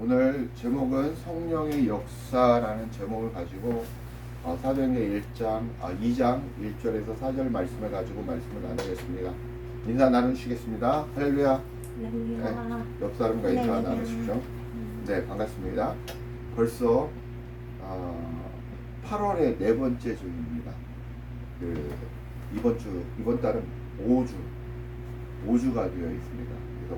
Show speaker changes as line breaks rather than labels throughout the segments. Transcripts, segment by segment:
오늘 제목은 성령의 역사라는 제목을 가지고 사도행전 2장 1절에서 4절 말씀을 가지고 말씀을 나누겠습니다. 인사 나누시겠습니다. 할렐루야. 네, 옆 사람과 인사 나누십시오. 네, 반갑습니다. 벌써 8월의 네 번째 주입니다. 이번 달은 5주가 되어 있습니다. 그래서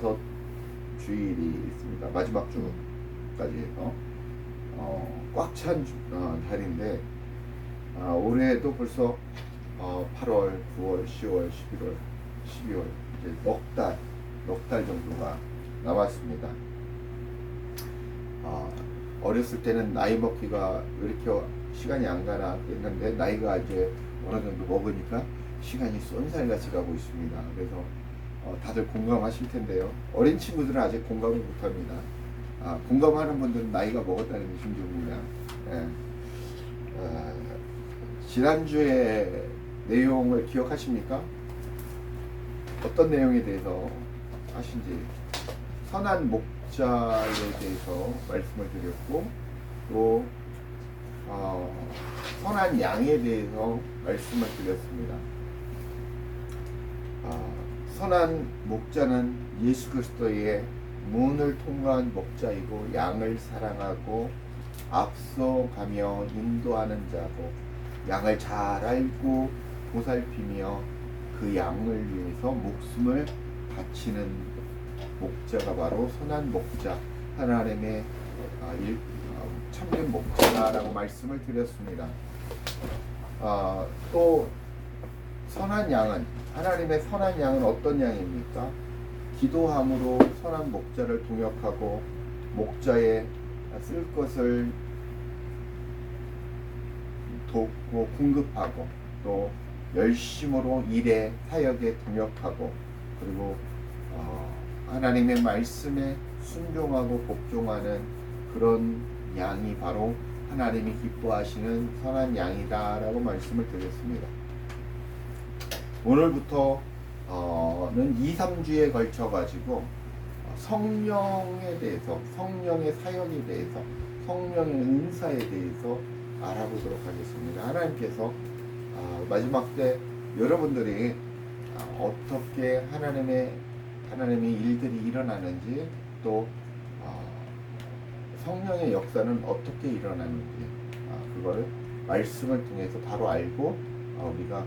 5 주일이 있습니다. 마지막 주까지 해서 꽉 찬 달인데 올해도 벌써 8월, 9월, 10월, 11월, 12월 이제 넉 달 정도가 남았습니다. 어렸을 때는 나이 먹기가 왜 이렇게 시간이 안 가나 했는데 나이가 이제 어느 정도 먹으니까 시간이 쏜살같이 가고 있습니다. 그래서 다들 공감하실 텐데요. 어린 친구들은 아직 공감을 못합니다. 공감하는 분들은 나이가 먹었다는 심정입니다. 지난주에 내용을 기억하십니까? 어떤 내용에 대해서 하신지. 선한 목자에 대해서 말씀을 드렸고, 또 선한 양에 대해서 말씀을 드렸습니다. 선한 목자는 예수 그리스도의 문을 통과한 목자이고 양을 사랑하고 앞서가며 인도하는 자고, 양을 잘 알고 보살피며 그 양을 위해서 목숨을 바치는 목자가 바로 선한 목자, 하나님의 참된 목자라고 말씀을 드렸습니다. 또 선한 양은, 하나님의 선한 양은 어떤 양입니까? 기도함으로 선한 목자를 동역하고 목자의 쓸 것을 돕고 공급하고, 또 열심으로 일에 사역에 동역하고, 그리고 하나님의 말씀에 순종하고 복종하는 그런 양이 바로 하나님이 기뻐하시는 선한 양이다라고 말씀을 드렸습니다. 오늘부터는 2, 3주에 걸쳐 가지고 성령에 대해서, 성령의 사역에 대해서, 성령의 은사에 대해서 알아보도록 하겠습니다. 하나님께서 마지막 때 여러분들이 어떻게 하나님의 일들이 일어나는지, 또 성령의 역사는 어떻게 일어나는지, 그걸 말씀을 통해서 바로 알고 우리가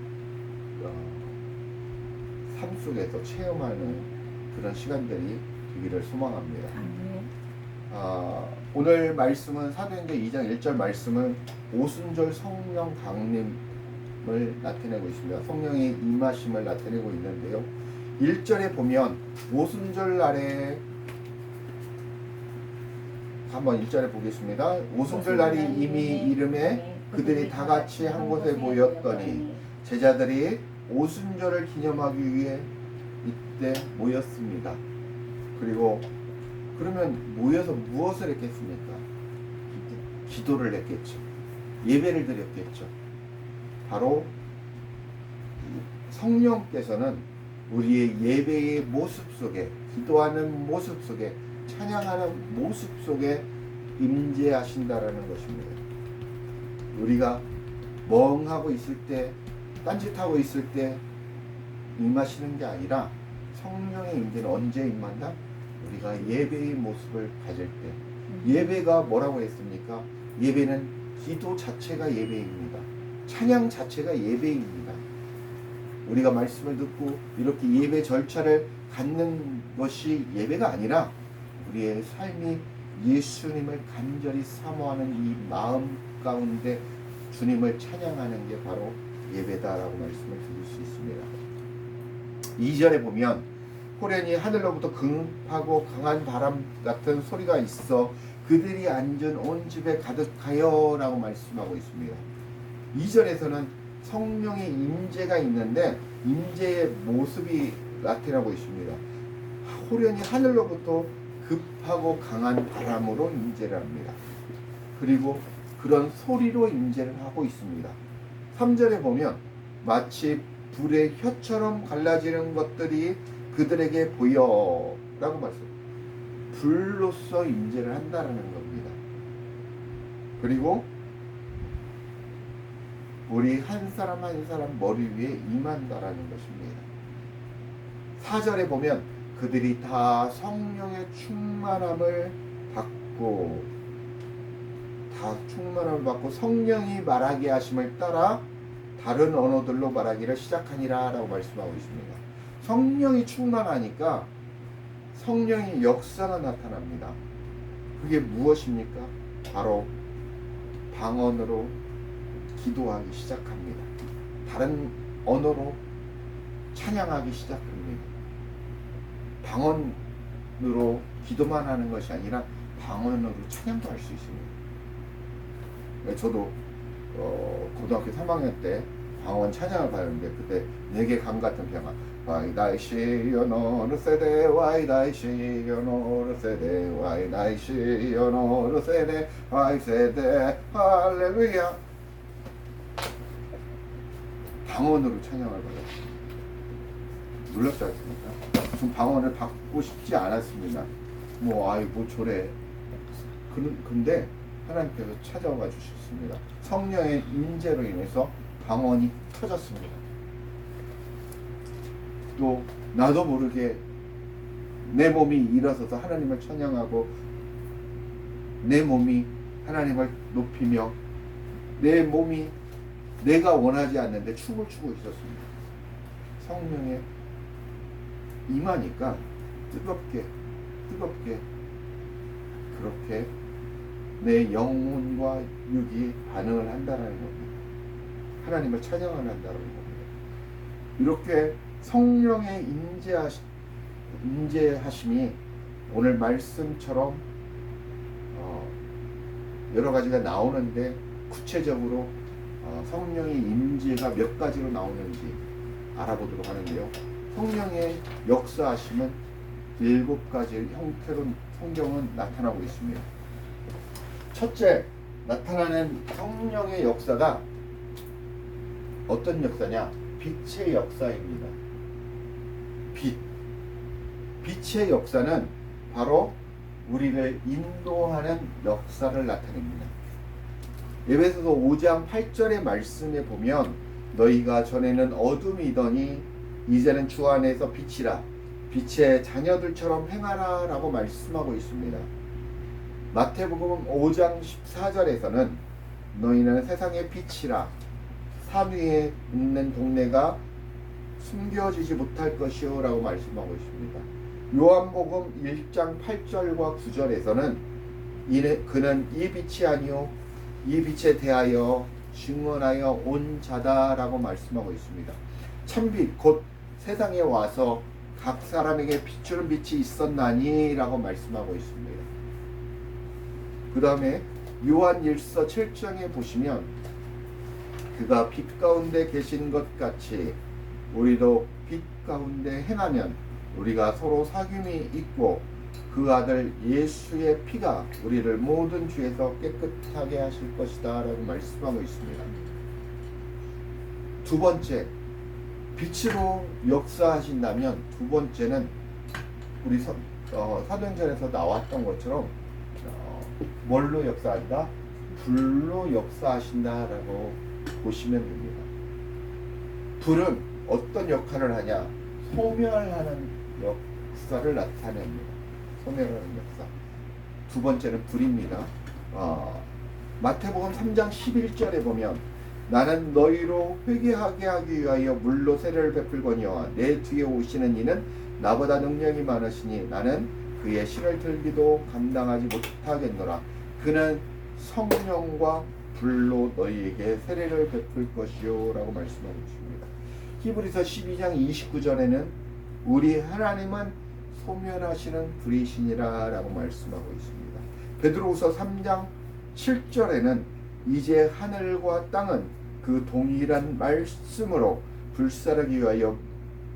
삶 속에서 체험하는 그런 시간들이 되기를 소망합니다. 오늘 말씀은 사도행전 2장 1절 말씀은 오순절 성령 강림을 나타내고 있습니다. 성령의 임하심을 나타내고 있는데요. 1절에 보면 오순절 날에, 한번 1절에 보겠습니다. 오순절 날이 이미 이름에 그들이 다 같이 한 곳에 모였더니 제자들이 오순절을 기념하기 위해 이때 모였습니다. 그리고 그러면 모여서 무엇을 했겠습니까? 기도를 했겠죠. 예배를 드렸겠죠. 바로 성령께서는 우리의 예배의 모습 속에, 기도하는 모습 속에, 찬양하는 모습 속에 임재하신다라는 것입니다. 우리가 멍하고 있을 때, 딴짓하고 있을 때 임하시는 게 아니라 성령의 임재는 언제 임한다? 우리가 예배의 모습을 가질 때. 예배가 뭐라고 했습니까? 예배는 기도 자체가 예배입니다. 찬양 자체가 예배입니다. 우리가 말씀을 듣고 이렇게 예배 절차를 갖는 것이 예배가 아니라 우리의 삶이 예수님을 간절히 사모하는 이 마음 가운데 주님을 찬양하는 게 바로 예배다라고 말씀을 드릴 수 있습니다. 2절에 보면 호련히 하늘로부터 극하고 강한 바람 같은 소리가 있어 그들이 앉은 온 집에 가득하여 라고 말씀하고 있습니다. 2절에서는 성령의 임재가 있는데 임재의 모습이 나타나고 있습니다. 호련히 하늘로부터 급하고 강한 바람으로 임재를 합니다. 그리고 그런 소리로 임재를 하고 있습니다. 3절에 보면 마치 불의 혀처럼 갈라지는 것들이 그들에게 보여 라고 말씀. 불로서 임재를 한다라는 겁니다. 그리고 우리 한 사람 한 사람 머리 위에 임한다라는 것입니다. 4절에 보면 그들이 다 성령의 충만함을 받고 성령이 말하게 하심을 따라 다른 언어들로 말하기를 시작하니라 라고 말씀하고 있습니다. 성령이 충만하니까 성령의 역사가 나타납니다. 그게 무엇입니까? 바로 방언으로 기도하기 시작합니다. 다른 언어로 찬양하기 시작합니다. 방언으로 기도만 하는 것이 아니라 방언으로 찬양도 할 수 있습니다. 저도 고등학교 3학년 때 방언 찬양을 받았는데 그때 내게 강 같은 평화 와이다이시여 노르 세대 와이다이시여 노르 세대 와이다이시여 노르 세대 와이 세대 할렐루야 방언으로 찬양을 받았습니다. 놀랍지 않습니까? 좀 방언을 받고 싶지 않았습니다. 뭐 저래. 근데 하나님께서 찾아와 주셨습니다. 성령의 임재로 인해서 방언이 터졌습니다. 또 나도 모르게 내 몸이 일어서서 하나님을 찬양하고 내 몸이 하나님을 높이며 내 몸이 내가 원하지 않는데 춤을 추고 있었습니다. 성령의 임하니까 뜨겁게 그렇게 내 영혼과 육이 반응을 한다는 겁니다. 하나님을 찬양을 한다는 겁니다. 이렇게 성령의 임재하심이 오늘 말씀처럼 여러 가지가 나오는데 구체적으로 성령의 임재가 몇 가지로 나오는지 알아보도록 하는데요. 성령의 역사하심은 7가지 형태로 성경은 나타나고 있습니다. 첫째, 나타나는 성령의 역사가 어떤 역사냐? 빛의 역사입니다. 빛의 역사는 바로 우리를 인도하는 역사를 나타냅니다. 에베소서 5장 8절의 말씀에 보면 너희가 전에는 어둠이더니 이제는 주 안에서 빛이라 빛의 자녀들처럼 행하라 라고 말씀하고 있습니다. 마태복음 5장 14절에서는 너희는 세상의 빛이라 산 위에 있는 동네가 숨겨지지 못할 것이요 라고 말씀하고 있습니다. 요한복음 1장 8절과 9절에서는 그는 이 빛이 아니요 이 빛에 대하여 증언하여 온 자다 라고 말씀하고 있습니다. 참빛 곧 세상에 와서 각 사람에게 비추는 빛이 있었나니 라고 말씀하고 있습니다. 그 다음에 요한일서 7장에 보시면 그가 빛 가운데 계신 것 같이 우리도 빛 가운데 행하면 우리가 서로 사귐이 있고 그 아들 예수의 피가 우리를 모든 죄에서 깨끗하게 하실 것이다 라고 말씀하고 있습니다. 두 번째, 빛으로 역사하신다면 두 번째는 우리 사도행전에서 나왔던 것처럼 뭘로 역사한다? 불로 역사하신다라고 보시면 됩니다. 불은 어떤 역할을 하냐? 소멸하는 역사를 나타냅니다. 소멸하는 역사. 두 번째는 불입니다. 마태복음 3장 11절에 보면 나는 너희로 회개하게 하기 위하여 물로 세례를 베풀거니와 내 뒤에 오시는 이는 나보다 능력이 많으시니 나는 그의 신을 들기도 감당하지 못하겠노라. 그는 성령과 불로 너희에게 세례를 베풀 것이요 라고 말씀하고 있습니다. 히브리서 12장 29절에는 우리 하나님은 소멸하시는 불이시니라 라고 말씀하고 있습니다. 베드로후서 3장 7절에는 이제 하늘과 땅은 그 동일한 말씀으로 불사르기 위하여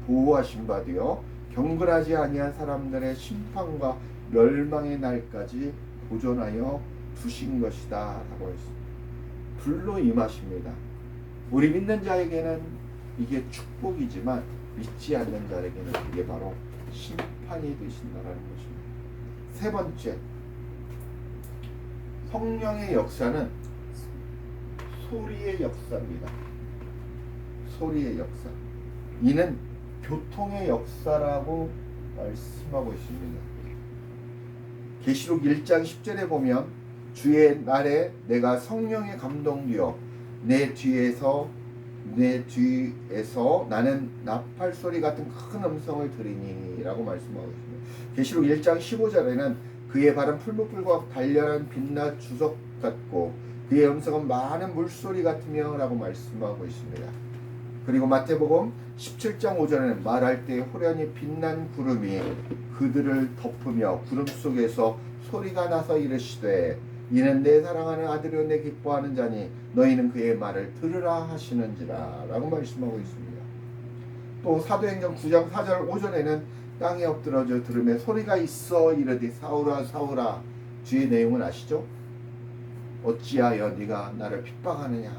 보호하신 바 되어 경건하지 아니한 사람들의 심판과 멸망의 날까지 보존하여 두신 것이다 라고 했습니다. 불로 임하십니다. 우리 믿는 자에게는 이게 축복이지만 믿지 않는 자에게는 이게 바로 심판이 되신다라는 것입니다. 세 번째, 성령의 역사는 소리의 역사입니다. 소리의 역사. 이는 교통의 역사라고 말씀하고 있습니다. 계시록 1장 10절에 보면 주의 날에 내가 성령에 감동되어 내 뒤에서 나는 나팔 소리 같은 큰 음성을 들으니 라고 말씀하고 있습니다. 계시록 1장 15절에는 그의 발은 풀무불과 단련한 빛나 주석 같고 그의 음성은 많은 물소리 같으며 라고 말씀하고 있습니다. 그리고 마태복음 17장 5절에는 말할 때 호련히 빛난 구름이 그들을 덮으며 구름 속에서 소리가 나서 이르시되 이는 내 사랑하는 아들이요 내 기뻐하는 자니 너희는 그의 말을 들으라 하시는지라 라고 말씀하고 있습니다. 또 사도행전 9장 4절 5절에는 땅에 엎드러져 들으며 소리가 있어 이르되 사울아 사울아, 뒤의 내용은 아시죠? 어찌하여 네가 나를 핍박하느냐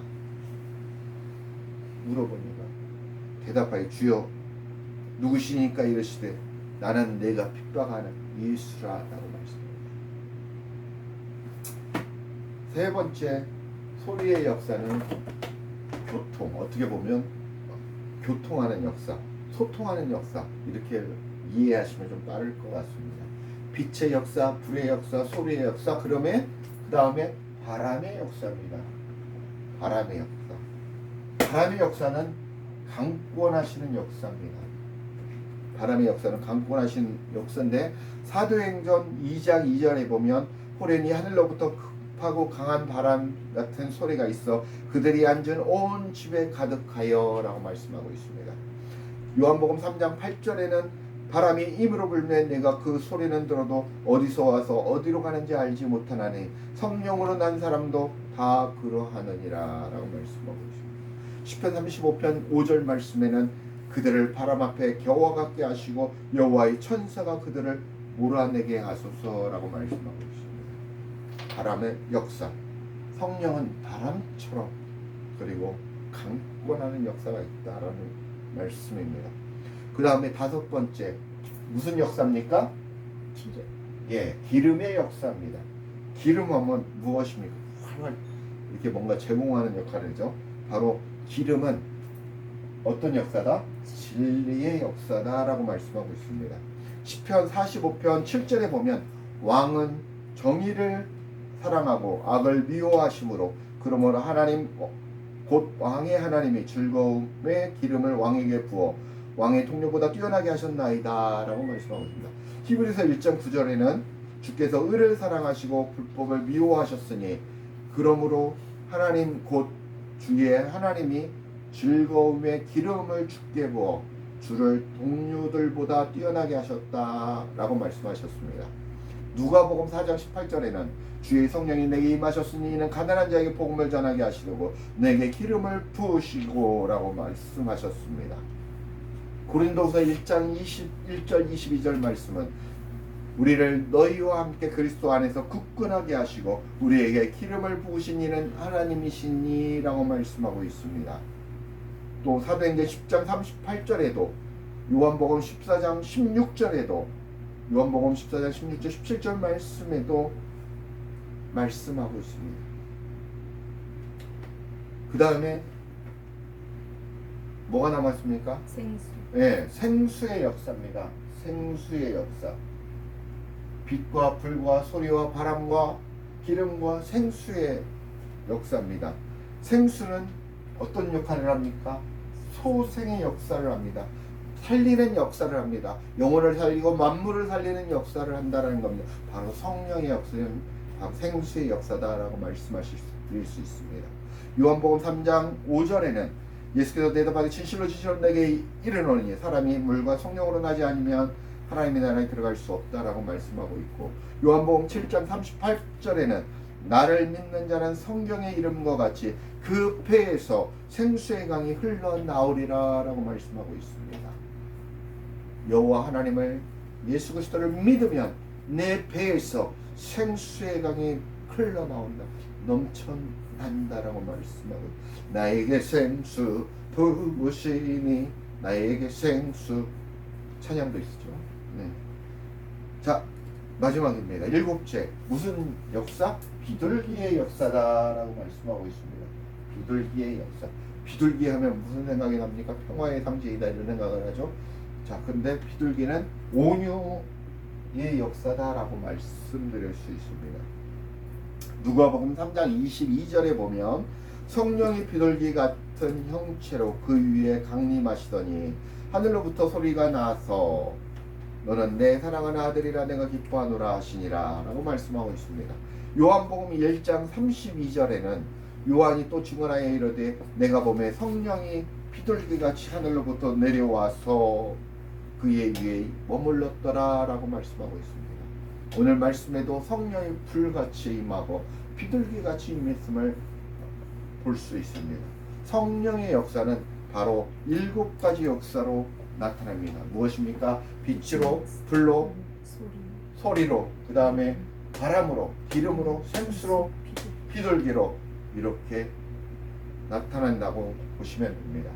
물어보니까 대답하여 주여 누구시니까 이르시되 나는 내가 핍박하는 예수라 라고 말씀합니다. 세 번째, 소리의 역사는 교통, 어떻게 보면 교통하는 역사, 소통하는 역사, 이렇게 이해하시면 좀 빠를 것 같습니다. 빛의 역사, 불의 역사, 소리의 역사, 그러면 그 다음에 바람의 역사입니다. 바람의 역사. 바람의 역사는 강권하시는 역사입니다. 바람의 역사는 강권하시는 역사인데 사도행전 2장 2절에 보면 호련히 하늘로부터 급하고 강한 바람 같은 소리가 있어 그들이 앉은 온 집에 가득하여 라고 말씀하고 있습니다. 요한복음 3장 8절에는 바람이 임으로 불면 내가 그 소리는 들어도 어디서 와서 어디로 가는지 알지 못하나니 성령으로 난 사람도 다 그러하느니라 라고 말씀하고 있습니다. 시편 35편 5절 말씀에는 그들을 바람 앞에 겨와 같게 하시고 여호와의 천사가 그들을 몰아내게 하소서라고 말씀하고 있습니다. 바람의 역사, 성령은 바람처럼 그리고 강권하는 역사가 있다라는 말씀입니다. 그 다음에 다섯 번째, 무슨 역사입니까? 기름의 역사입니다. 기름하면 무엇입니까? 활활 이렇게 뭔가 제공하는 역할이죠. 바로 기름은 어떤 역사다? 진리의 역사다라고 말씀하고 있습니다. 시편 45편 7절에 보면 왕은 정의를 사랑하고 악을 미워하심으로 그러므로 하나님 곧 왕의 하나님이 즐거움의 기름을 왕에게 부어 왕의 동료보다 뛰어나게 하셨나이다 라고 말씀하고 있습니다. 히브리서 1장 9절에는 주께서 의를 사랑하시고 불법을 미워하셨으니 그러므로 하나님 곧 주의 하나님이 즐거움의 기름을 주께 부어 주를 동료들보다 뛰어나게 하셨다라고 말씀하셨습니다. 누가복음 4장 18절에는 주의 성령이 내게 임하셨으니 이는 가난한 자에게 복음을 전하게 하시려고 내게 기름을 부으시고 라고 말씀하셨습니다. 고린도후서 1장 21절 22절 말씀은 우리를 너희와 함께 그리스도 안에서 굳건하게 하시고 우리에게 기름을 부으신 이는 하나님이시니 라고 말씀하고 있습니다. 또 사도행전 10장 38절에도 요한복음 14장 16절에도 요한복음 14장 16절 17절 말씀에도 말씀하고 있습니다. 그 다음에 뭐가 남았습니까?
생수.
네, 생수의 역사입니다. 생수의 역사. 빛과 불과 소리와 바람과 기름과 생수의 역사입니다. 생수는 어떤 역할을 합니까? 소생의 역사를 합니다. 살리는 역사를 합니다. 영혼을 살리고 만물을 살리는 역사를 한다는 겁니다. 바로 성령의 역사는 바로 생수의 역사다라고 말씀하실 수 있습니다. 요한복음 3장 5절에는 예수께서 대답하기 진실로 진실로 내게 이르노니 사람이 물과 성령으로 나지 않으면 하나님의 나라에 들어갈 수 없다라고 말씀하고 있고 요한복음 7장 38절에는 나를 믿는 자는 성경의 이름과 같이 그 배에서 생수의 강이 흘러나오리라 라고 말씀하고 있습니다. 여호와 하나님을 예수 그리스도를 믿으면 내 배에서 생수의 강이 흘러나온다, 넘쳐난다라고 말씀하고 나에게 생수 부으시니 나에게 생수 찬양도 있죠. 네. 자, 마지막입니다. 일곱째, 무슨 역사? 비둘기의 역사다라고 말씀하고 있습니다. 비둘기의 역사. 비둘기 하면 무슨 생각이 납니까? 평화의 상징이다 이런 생각을 하죠. 자, 근데 비둘기는 온유의 역사다라고 말씀드릴 수 있습니다. 누가복음 3장 22절에 보면 성령이 비둘기 같은 형체로 그 위에 강림하시더니 하늘로부터 소리가 나서 너는 내 사랑하는 아들이라 내가 기뻐하노라 하시니라 라고 말씀하고 있습니다. 요한복음 1장 32절에는 요한이 또 증언하여 이르되 내가 보매 성령이 비둘기같이 하늘로부터 내려와서 그의 위에 머물렀더라 라고 말씀하고 있습니다. 오늘 말씀에도 성령이 불같이 임하고 비둘기같이 임했음을 볼 수 있습니다. 성령의 역사는 바로 7가지 역사로 나타납니다. 무엇입니까? 빛으로, 불로, 소리로, 그 다음에 바람으로, 기름으로, 생수로, 비둘기로 이렇게 나타난다고 보시면 됩니다.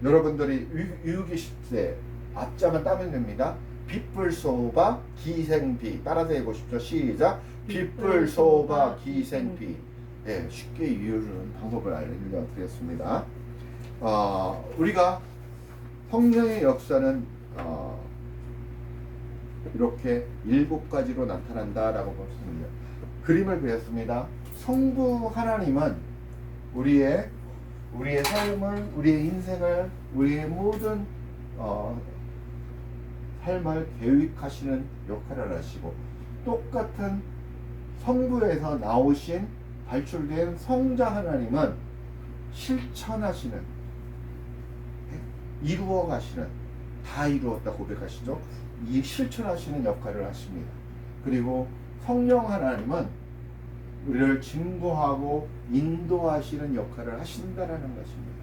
여러분들이 유기식 때 앞자만 따면 됩니다. 빛불소바 기생비 따라서 해보십시오. 시작. 빛불소바 기생비. 네, 쉽게 이해하는 방법을 알려드렸습니다. 우리가 성령의 역사는 이렇게 7가지로 나타난다라고 보습니다. 그림을 그렸습니다. 성부 하나님은 우리의 삶을, 우리의 인생을, 우리의 모든 삶을 계획하시는 역할을 하시고, 똑같은 성부에서 나오신 발출된 성자 하나님은 실천하시는, 이루어 가시는, 다 이루었다 고백하시죠. 이 실천하시는 역할을 하십니다. 그리고 성령 하나님은 우리를 증거하고 인도하시는 역할을 하신다라는 것입니다.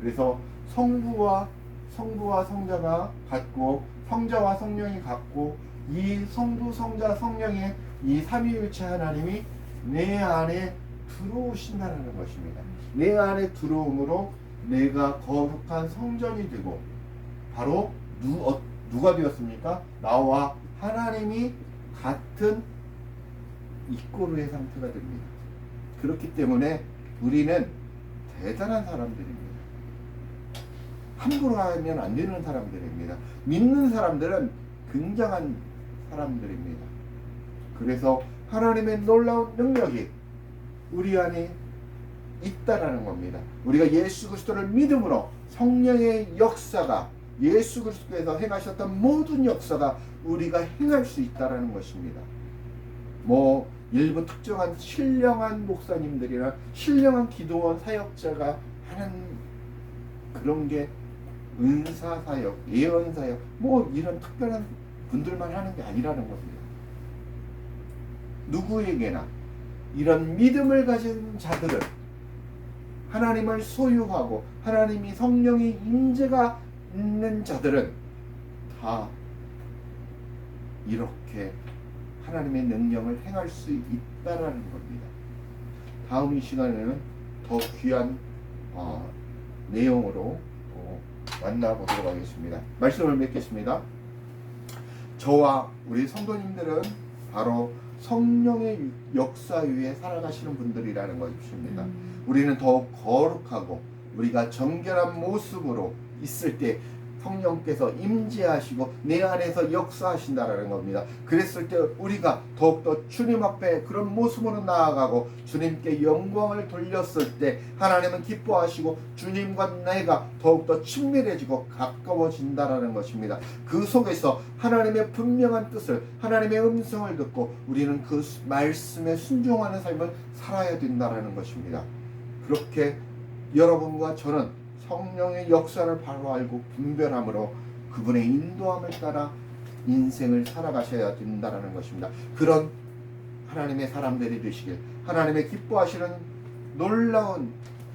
그래서 성부와 성자가 같고 성자와 성령이 같고, 이 성부, 성자, 성령의 이 삼위일체 하나님이 내 안에 들어오신다는 것입니다. 내 안에 들어옴으로 내가 거룩한 성전이 되고, 바로 누가 되었습니까? 나와 하나님이 같은 이꼬르의 상태가 됩니다. 그렇기 때문에 우리는 대단한 사람들입니다. 함부로 하면 안 되는 사람들입니다. 믿는 사람들은 굉장한 사람들입니다. 그래서 하나님의 놀라운 능력이 우리 안에 있다라는 겁니다. 우리가 예수 그리스도를 믿음으로 성령의 역사가, 예수 그리스도께서 행하셨던 모든 역사가 우리가 행할 수 있다라는 것입니다. 일부 특정한 신령한 목사님들이나 신령한 기도원 사역자가 하는 그런 게 은사 사역, 예언 사역, 이런 특별한 분들만 하는 게 아니라는 겁니다. 누구에게나 이런 믿음을 가진 자들은, 하나님을 소유하고 하나님이 성령의 임재가 있는 자들은 다 이렇게 하나님의 능력을 행할 수 있다라는 겁니다. 다음 이 시간에는 더 귀한 내용으로 만나보도록 하겠습니다. 말씀을 맺겠습니다. 저와 우리 성도님들은 바로 성령의 역사 위에 살아가시는 분들이라는 것입니다. 우리는 더욱 거룩하고 우리가 정결한 모습으로 있을 때 성령께서 임재하시고 내 안에서 역사하신다라는 겁니다. 그랬을 때 우리가 더욱더 주님 앞에 그런 모습으로 나아가고 주님께 영광을 돌렸을 때 하나님은 기뻐하시고 주님과 내가 더욱더 친밀해지고 가까워진다라는 것입니다. 그 속에서 하나님의 분명한 뜻을, 하나님의 음성을 듣고 우리는 그 말씀에 순종하는 삶을 살아야 된다라는 것입니다. 그렇게 여러분과 저는 성령의 역사를 바로 알고 분별함으로 그분의 인도함을 따라 인생을 살아가셔야 된다는 것입니다. 그런 하나님의 사람들이 되시길, 하나님의 기뻐하시는 놀라운